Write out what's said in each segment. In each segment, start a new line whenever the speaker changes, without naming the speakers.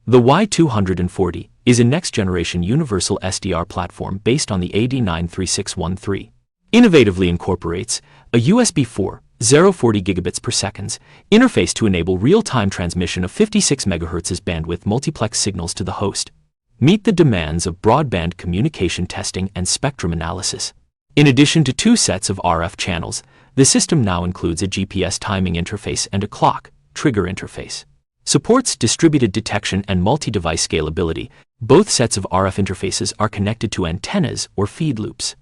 The Y240 is a next-generation universal SDR platform based on the AD93613. Innovatively incorporates a USB 4.0 gigabits per second interface to enable real-time transmission of 56 MHz bandwidth multiplex signals to the host. Meet the demands of broadband communication testing and spectrum analysis. In addition to 2 sets of RF channels, the system now includes a GPS timing interface and a clock trigger interface. Supports distributed detection and multi-device scalability. Both sets of RF interfaces are connected to antennas or feed loops.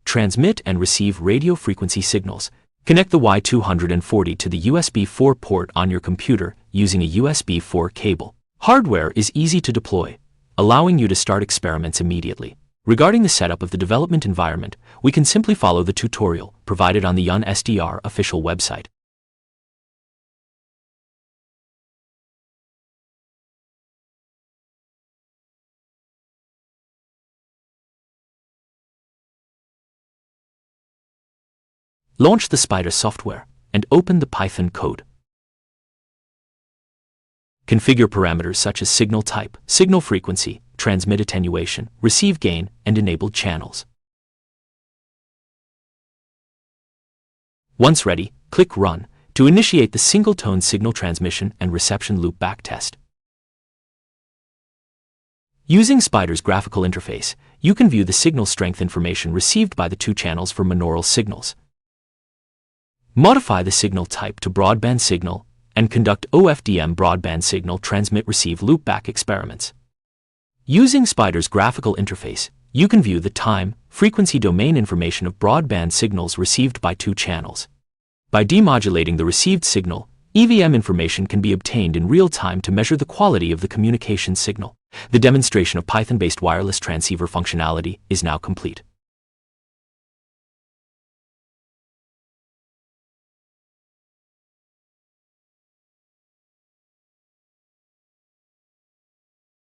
Transmit and receive radio frequency signals. Connect the Y240 to the USB 4 port on your computer using a USB 4 cable. Hardware is easy to deploy, allowing you to start experiments immediately. Regarding the setup of the development environment, we can simply follow the tutorial provided on the YON-SDR official website. Launch the Spider software and open the Python code. Configure parameters such as signal type, signal frequency, transmit attenuation, receive gain, and enabled channels. Once ready, click Run to initiate the single-tone signal transmission and reception loop backtest. Using Spider's graphical interface, you can view the signal strength information received by the 2 channels for monaural signals. Modify the signal type to broadband signal and conduct OFDM broadband signal transmit-receive loopback experiments. Using Spider's graphical interface, you can view the time, frequency domain information of broadband signals received by 2 channels. By demodulating the received signal, EVM information can be obtained in real time to measure the quality of the communication signal. The demonstration of Python-based wireless transceiver functionality is now complete.